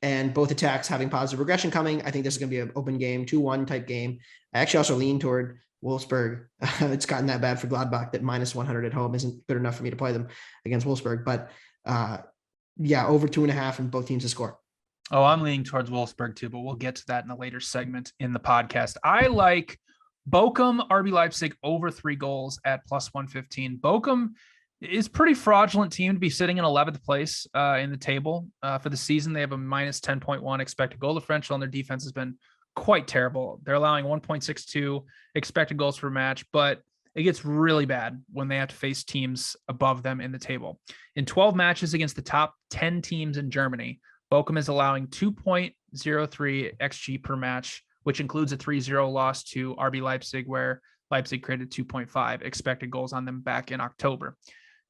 S2: and both attacks having positive regression coming, I think this is going to be an open game, 2-1 type game. I actually also lean toward Wolfsburg. It's gotten that bad for Gladbach that minus 100 at home isn't good enough for me to play them against Wolfsburg. But over 2.5 and both teams to score.
S1: Oh, I'm leaning towards Wolfsburg too, but we'll get to that in a later segment in the podcast. I like Bochum, RB Leipzig over 3 goals at plus 115. Bochum is pretty fraudulent team to be sitting in 11th place in the table. For the season, they have a minus 10.1 expected goal differential, and their defense has been quite terrible. They're allowing 1.62 expected goals per match, but it gets really bad when they have to face teams above them in the table. In 12 matches against the top 10 teams in Germany, Bochum is allowing 2.03 XG per match, which includes a 3-0 loss to RB Leipzig, where Leipzig created 2.5 expected goals on them back in October.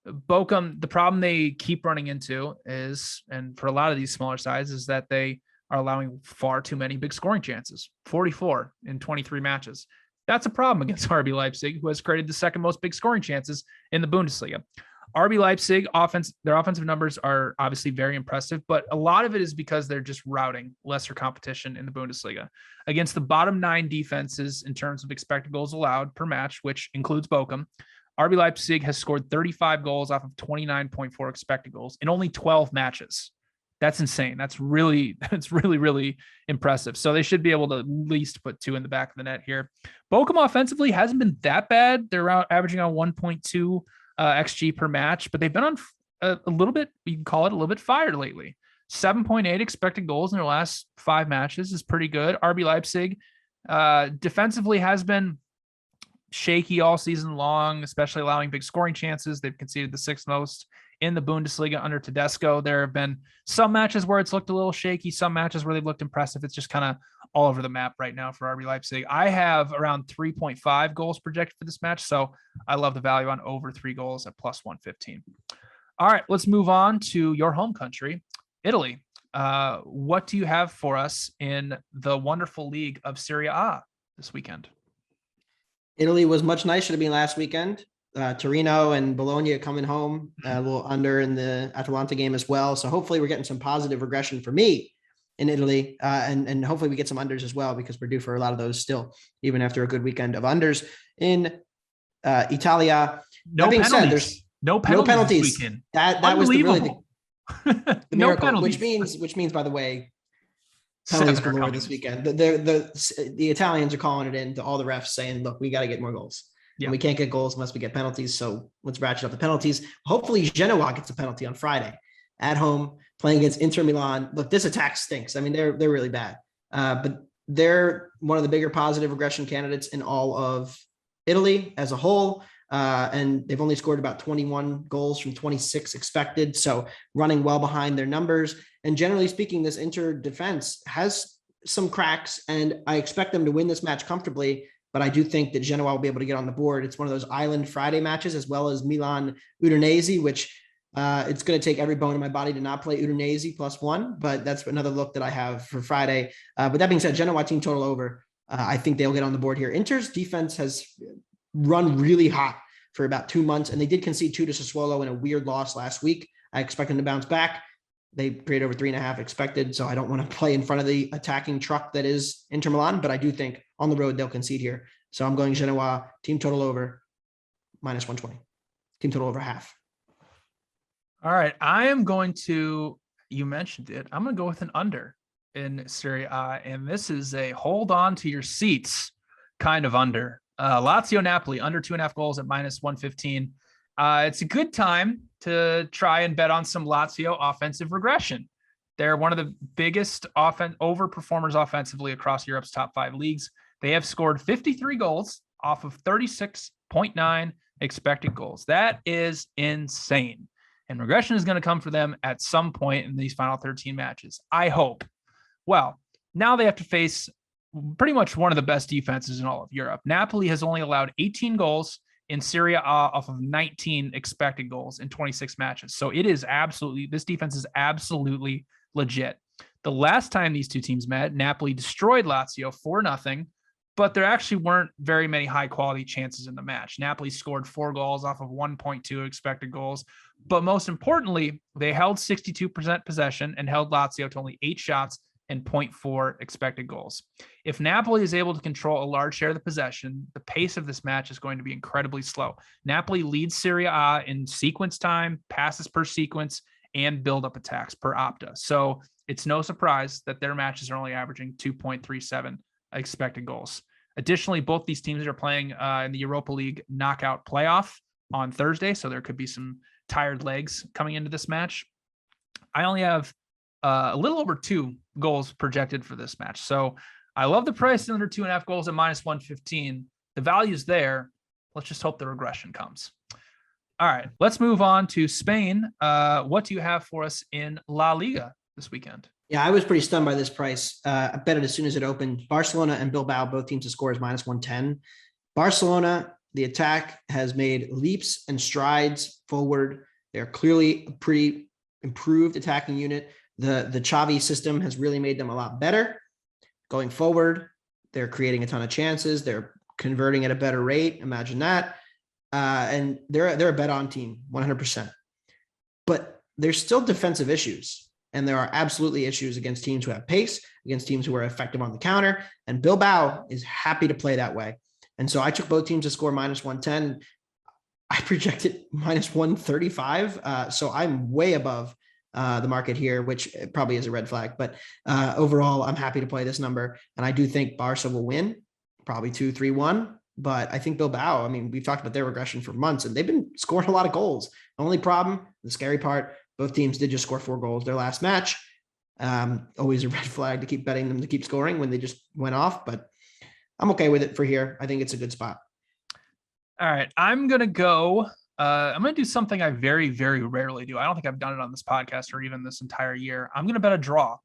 S1: Bochum, the problem they keep running into is, and for a lot of these smaller sides, is that they are allowing far too many big scoring chances, 44 in 23 matches. That's a problem against RB Leipzig, who has created the second most big scoring chances in the Bundesliga. RB Leipzig their offensive numbers are obviously very impressive, but a lot of it is because they're just routing lesser competition in the Bundesliga. Against the bottom 9 defenses in terms of expected goals allowed per match, which includes Bochum, RB Leipzig has scored 35 goals off of 29.4 expected goals in only 12 matches. That's insane. That's really impressive. So they should be able to at least put 2 in the back of the net here. Bochum offensively hasn't been that bad. They're averaging on 1.2 XG per match, but they've been on a little bit, you can call it a little bit fired lately. 7.8 expected goals in their last 5 matches is pretty good. RB Leipzig defensively has been shaky all season long, especially allowing big scoring chances. They've conceded the 6th most in the Bundesliga under Tedesco. There have been some matches where it's looked a little shaky, some matches where they've looked impressive. It's just kind of all over the map right now for RB Leipzig. I have around 3.5 goals projected for this match, so I love the value on over 3 goals at plus 115. All right, let's move on to your home country, Italy. What do you have for us in the wonderful league of Serie A this weekend?
S2: Italy was much nicer to me last weekend. Torino and Bologna coming home, a little under in the Atalanta game as well. So hopefully we're getting some positive regression for me in Italy, and hopefully we get some unders as well, because we're due for a lot of those still, even after a good weekend of unders in Italia.
S1: No penalties. Said, there's no penalties. This weekend.
S2: That was the
S1: no
S2: miracle,
S1: penalties.
S2: which means, by the way, penalties galore this weekend. The Italians are calling it in to all the refs, saying, look, we got to get more goals. Yeah. And we can't get goals unless we get penalties. So let's ratchet up the penalties. Hopefully Genoa gets a penalty on Friday at home, playing against Inter Milan. Look, this attack stinks. I mean, they're really bad. But they're one of the bigger positive regression candidates in all of Italy as a whole. And they've only scored about 21 goals from 26 expected. So running well behind their numbers. And generally speaking, this Inter defense has some cracks, and I expect them to win this match comfortably. But I do think that Genoa will be able to get on the board. It's one of those island Friday matches, as well as Milan Udinese, which it's going to take every bone in my body to not play Udinese +1. But that's another look that I have for Friday. But that being said, Genoa team total over. I think they'll get on the board here. Inter's defense has run really hot for about 2 months, and they did concede 2 to Sassuolo in a weird loss last week. I expect them to bounce back. They create over 3.5 expected, so I don't want to play in front of the attacking truck that is Inter Milan, but I do think on the road they'll concede here. So I'm going Genoa, team total over, -120. Team total over half.
S1: All right, I am going to, you mentioned it, I'm going to go with an under in Serie A, and this is a hold on to your seats kind of under. Lazio Napoli, under 2.5 goals at -115. It's a good time to try and bet on some Lazio offensive regression. They're one of the biggest overperformers offensively across Europe's top 5 leagues. They have scored 53 goals off of 36.9 expected goals. That is insane. And regression is going to come for them at some point in these final 13 matches, I hope. Well, now they have to face pretty much one of the best defenses in all of Europe. Napoli has only allowed 18 goals in Serie A off of 19 expected goals in 26 matches. So this defense is absolutely legit. The last time these two teams met, Napoli destroyed Lazio 4-0, but there actually weren't very many high quality chances in the match. Napoli scored 4 goals off of 1.2 expected goals. But most importantly, they held 62% possession and held Lazio to only 8 shots and 0.4 expected goals. If Napoli is able to control a large share of the possession, the pace of this match is going to be incredibly slow. Napoli leads Serie A in sequence time, passes per sequence, and build-up attacks per Opta. So it's no surprise that their matches are only averaging 2.37 expected goals. Additionally, both these teams are playing in the Europa League knockout playoff on Thursday, so there could be some tired legs coming into this match. I only have a little over 2 goals projected for this match. So I love the price under 2.5 goals at -115. The value's there. Let's just hope the regression comes. All right, let's move on to Spain. What do you have for us in La Liga this weekend?
S2: Yeah, I was pretty stunned by this price. I bet it as soon as it opened. Barcelona and Bilbao, both teams to score, is -110. Barcelona, the attack has made leaps and strides forward. They're clearly a pretty improved attacking unit. The Xavi system has really made them a lot better. Going forward, they're creating a ton of chances. They're converting at a better rate. Imagine that. And they're a bet on team, 100%. But there's still defensive issues. And there are absolutely issues against teams who have pace, against teams who are effective on the counter. And Bilbao is happy to play that way. And so I took both teams to score -110. I projected -135. So I'm way above the market here, which probably is a red flag. But overall, I'm happy to play this number. And I do think Barca will win, probably 2-3-1. But I think Bilbao, I mean, we've talked about their regression for months, and they've been scoring a lot of goals. The only problem, the scary part, both teams did just score 4 goals their last match. Always a red flag to keep betting them to keep scoring when they just went off. But I'm okay with it for here. I think it's a good spot.
S1: All right. I'm going to do something I very, very rarely do. I don't think I've done it on this podcast or even this entire year. I'm going to bet a draw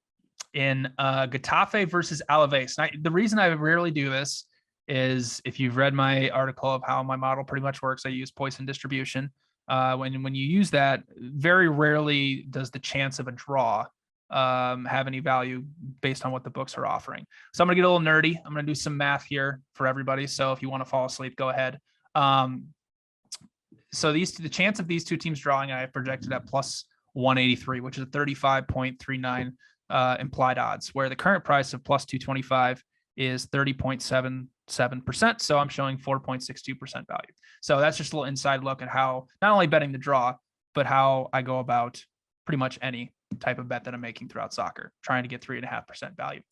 S1: in Getafe versus Alavés. Now, the reason I rarely do this is if you've read my article of how my model pretty much works, I use Poisson distribution. When you use that, very rarely does the chance of a draw have any value based on what the books are offering. So I'm going to get a little nerdy. I'm going to do some math here for everybody. So if you want to fall asleep, go ahead. So the chance of these two teams drawing, I have projected at +183, which is a 35.39 implied odds, where the current price of +225 is 30.77%. So I'm showing 4.62% value. So that's just a little inside look at how not only betting the draw, but how I go about pretty much any type of bet that I'm making throughout soccer, trying to get 3.5% value.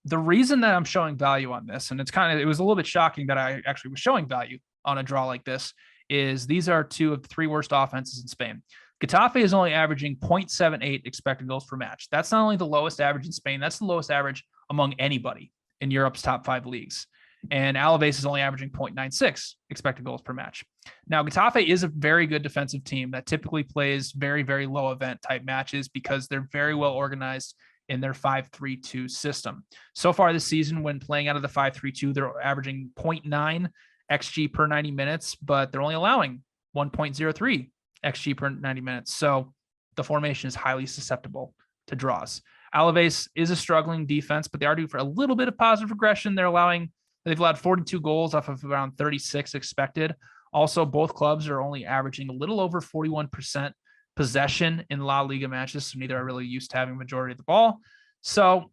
S1: The reason that I'm showing value on this, and it was a little bit shocking that I actually was showing value on a draw like this, is these are 2 of the 3 worst offenses in Spain. Getafe is only averaging 0.78 expected goals per match. That's not only the lowest average in Spain, that's the lowest average among anybody in Europe's top 5 leagues. And Alavés is only averaging 0.96 expected goals per match. Now, Getafe is a very good defensive team that typically plays very, very low event type matches because they're very well organized in their 5-3-2 system. So far this season, when playing out of the 5-3-2, they're averaging 0.9 XG per 90 minutes, but they're only allowing 1.03 XG per 90 minutes. So the formation is highly susceptible to draws. Alavés is a struggling defense, but they are due for a little bit of positive regression. They've allowed 42 goals off of around 36 expected. Also, both clubs are only averaging a little over 41% possession in La Liga matches, so neither are really used to having a majority of the ball. So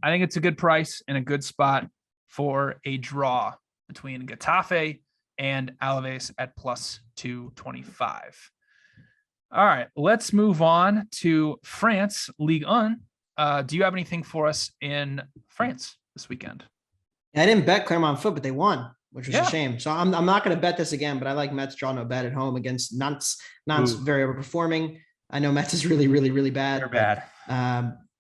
S1: I think it's a good price and a good spot for a draw between Getafe and Alavés at +225. All right, let's move on to France, Ligue 1. Do you have anything for us in France this weekend?
S2: I didn't bet Clermont Foot, but they won, which was a shame. So I'm not going to bet this again, but I like Metz draw no bet at home against Nantes. Nantes very overperforming. I know Metz is really, really, really bad.
S1: They're bad.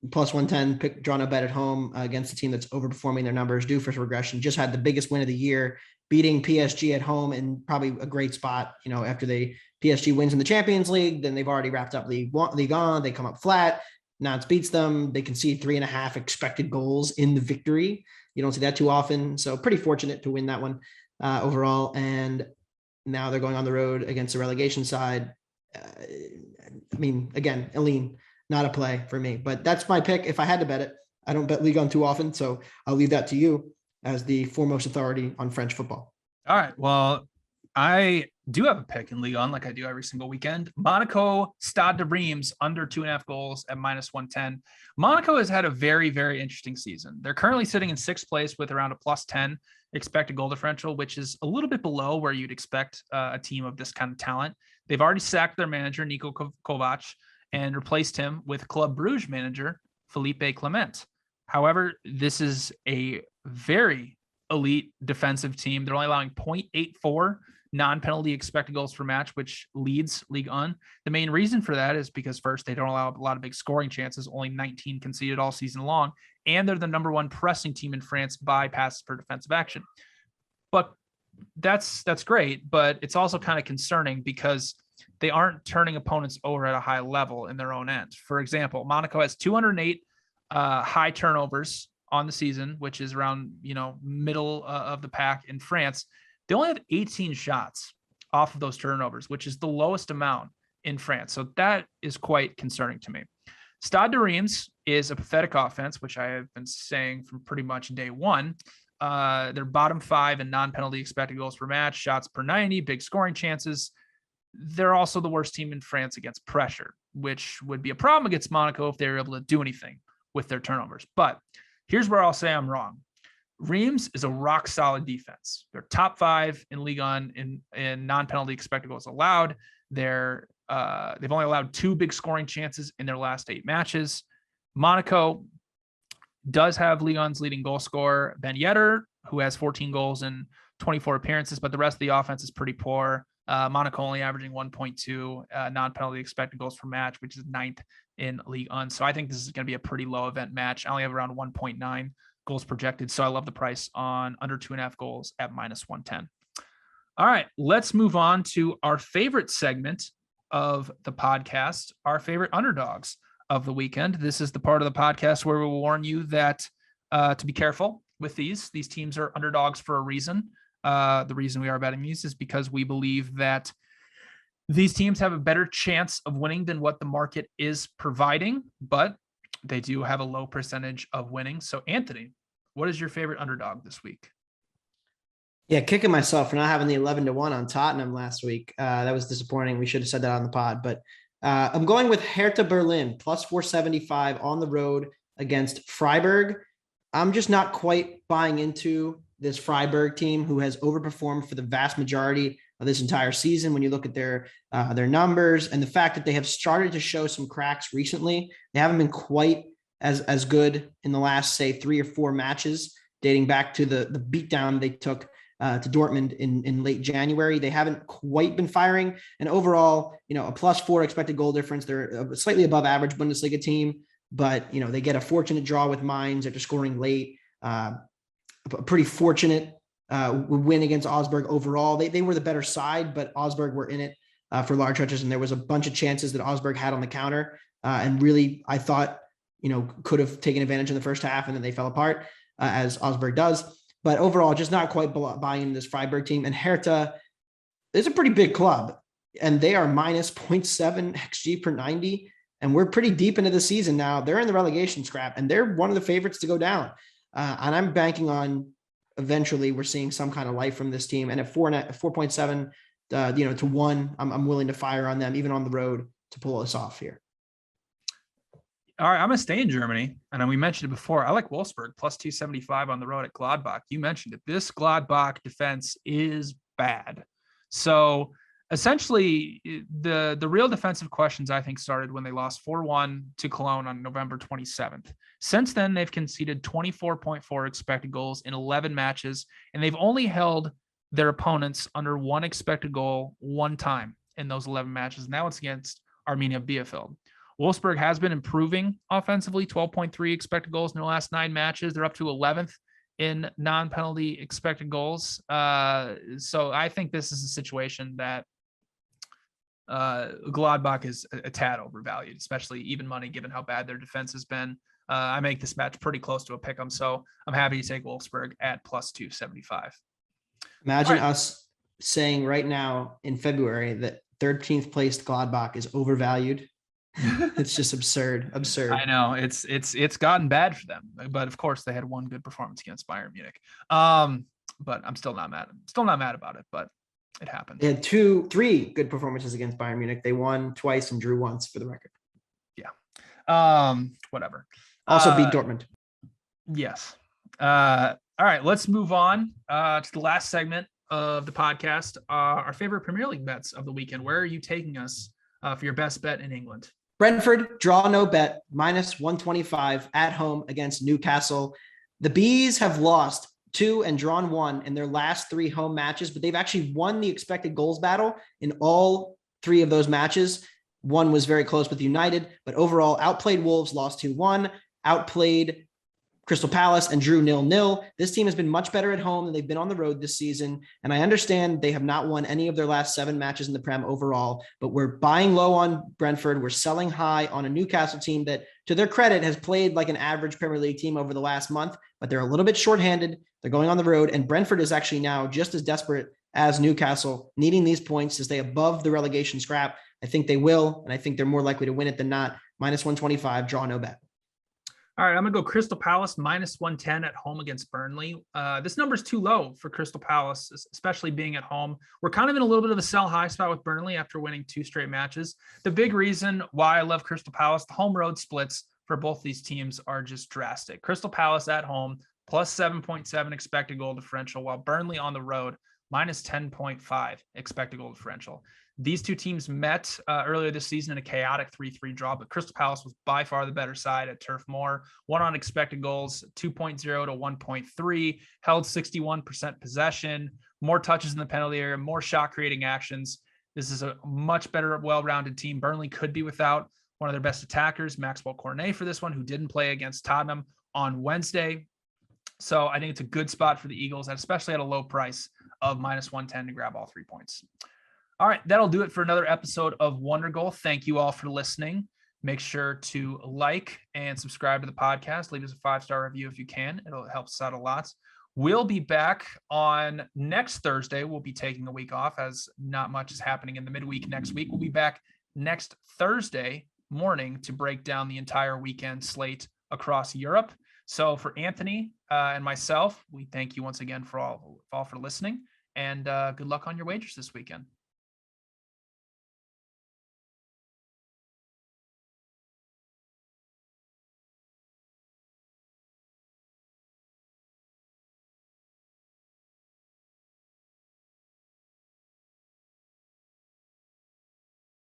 S2: +110, pick draw no bet at home against a team that's overperforming their numbers, due for regression. Just had the biggest win of the year, beating PSG at home in probably a great spot. You know, after PSG wins in the Champions League, then they've already wrapped up Ligue 1. They come up flat. Nantes beats them. They concede 3.5 expected goals in the victory. You don't see that too often. So pretty fortunate to win that one overall. And now they're going on the road against the relegation side. I mean, again, Eline, not a play for me, but that's my pick. If I had to bet it, I don't bet Ligue 1 too often. So I'll leave that to you as the foremost authority on French football.
S1: All right. Well, I do have a pick in Ligue 1 like I do every single weekend. Monaco, Stade de Reims under 2.5 goals at -110. Monaco has had a very, very interesting season. They're currently sitting in 6th place with around a +10 expected goal differential, which is a little bit below where you'd expect a team of this kind of talent. They've already sacked their manager, Niko Kovac, and replaced him with Club Brugge manager, Philippe Clement. However, this is a very elite defensive team. They're only allowing 0.84 non-penalty expected goals per match, which leads Ligue 1. The main reason for that is because first, they don't allow a lot of big scoring chances, only 19 conceded all season long, and they're the number one pressing team in France by passes per defensive action. But that's great, but it's also kind of concerning because they aren't turning opponents over at a high level in their own end. For example, Monaco has 208 high turnovers on the season, which is around, middle of the pack in France. They only have 18 shots off of those turnovers, which is the lowest amount in France. So that is quite concerning to me. Stade de Reims is a pathetic offense, which I have been saying from pretty much day one. They're bottom 5 in non-penalty expected goals per match, shots per 90, big scoring chances. They're also the worst team in France against pressure, which would be a problem against Monaco if they were able to do anything with their turnovers. But here's where I'll say I'm wrong. Reims is a rock solid defense. They're top 5 in Ligue 1 in non-penalty expected goals allowed. They've only allowed 2 big scoring chances in their last 8 matches. Monaco does have Ligue 1's leading goal scorer, Ben Yedder, who has 14 goals in 24 appearances, but the rest of the offense is pretty poor. Monaco only averaging 1.2 non-penalty expected goals per match, which is 9th in Ligue 1. So I think this is going to be a pretty low event match. I only have around 1.9 goals projected. So I love the price on under 2.5 goals at -110. All right, let's move on to our favorite segment of the podcast, our favorite underdogs of the weekend. This is the part of the podcast where we will warn you that to be careful with these. These teams are underdogs for a reason. The reason we are betting these is because we believe that these teams have a better chance of winning than what the market is providing, but they do have a low percentage of winning. So Anthony, what is your favorite underdog this week?
S2: Yeah, kicking myself for not having the 11-1 on Tottenham last week. That was disappointing. We should have said that on the pod, but I'm going with Hertha Berlin plus 475 on the road against Freiburg. I'm just not quite buying into this Freiburg team who has overperformed for the vast majority of this entire season. When you look at their numbers and the fact that they have started to show some cracks recently, they haven't been quite as good in the last, say, 3 or 4 matches, dating back to the beatdown they took to Dortmund in late January. They haven't quite been firing. And overall, a +4 expected goal difference. They're a slightly above average Bundesliga team, but they get a fortunate draw with Mainz after scoring late. A pretty fortunate win against Augsburg overall. They were the better side, but Augsburg were in it for large stretches, and there was a bunch of chances that Augsburg had on the counter, and really I thought could have taken advantage in the first half, and then they fell apart as Augsburg does. But overall, just not quite buying into this Freiburg team. And Hertha is a pretty big club, and they are -0.7 xG per 90, and we're pretty deep into the season now. They're in the relegation scrap, and they're one of the favorites to go down. And I'm banking on eventually we're seeing some kind of life from this team. And at 4.7, to 1, I'm willing to fire on them, even on the road, to pull us off here.
S1: All right, I'm going to stay in Germany. And we mentioned it before. I like Wolfsburg plus 275 on the road at Gladbach. You mentioned it. This Gladbach defense is bad. So essentially, the real defensive questions, I think, started when they lost 4-1 to Cologne on November 27th. Since then, they've conceded 24.4 expected goals in 11 matches, and they've only held their opponents under 1 expected goal 1 time in those 11 matches. Now it's against Arminia Bielefeld. Wolfsburg has been improving offensively, 12.3 expected goals in their last 9 matches. They're up to 11th in non-penalty expected goals. So I think this is a situation that Gladbach is a tad overvalued, especially even money, given how bad their defense has been. I make this match pretty close to a pick 'em, so I'm happy to take Wolfsburg at plus 275.
S2: Imagine us saying right now in February that 13th placed Gladbach is overvalued. It's just absurd.
S1: I know it's gotten bad for them, but of course they had one good performance against Bayern Munich. But I'm still not mad. About it, but it happened.
S2: They had 3 good performances against Bayern Munich. They won twice and drew once, for the record.
S1: Yeah. Whatever.
S2: Also beat Dortmund.
S1: Yes. All right, let's move on to the last segment of the podcast. Our favorite Premier League bets of the weekend. Where are you taking us for your best bet in England?
S2: Brentford, draw no bet, -125 at home against Newcastle. The Bees have lost 2 and drawn 1 in their last 3 home matches, but they've actually won the expected goals battle in all 3 of those matches. One was very close with United, but overall outplayed Wolves, lost 2-1, outplayed Crystal Palace and drew 0-0. This team has been much better at home than they've been on the road this season. And I understand they have not won any of their last 7 matches in the Prem overall, but we're buying low on Brentford. We're selling high on a Newcastle team that, to their credit, has played like an average Premier League team over the last month, but they're a little bit shorthanded. They're going on the road, and Brentford is actually now just as desperate as Newcastle, needing these points to stay above the relegation scrap. I think they will, and I think they're more likely to win it than not. -125, draw no bet.
S1: All right, I'm going to go Crystal Palace -110 at home against Burnley. This number is too low for Crystal Palace, especially being at home. We're kind of in a little bit of a sell high spot with Burnley after winning 2 straight matches. The big reason why I love Crystal Palace, the home road splits for both these teams are just drastic. Crystal Palace at home, +7.7 expected goal differential, while Burnley on the road, -10.5 expected goal differential. These 2 teams met earlier this season in a chaotic 3-3 draw, but Crystal Palace was by far the better side at Turf Moor. Won on expected goals, 2.0 to 1.3, held 61% possession, more touches in the penalty area, more shot-creating actions. This is a much better, well-rounded team. Burnley could be without one of their best attackers, Maxwell Cornet, for this one, who didn't play against Tottenham on Wednesday. So I think it's a good spot for the Eagles, especially at a low price of -110 to grab all 3 points. All right, that'll do it for another episode of Wondergoal. Thank you all for listening. Make sure to like and subscribe to the podcast. Leave us a 5-star review if you can. It'll help us out a lot. We'll be back on next Thursday. We'll be taking a week off as not much is happening in the midweek next week. We'll be back next Thursday morning to break down the entire weekend slate across Europe. So for Anthony and myself, we thank you once again for all for listening, and good luck on your wagers this weekend.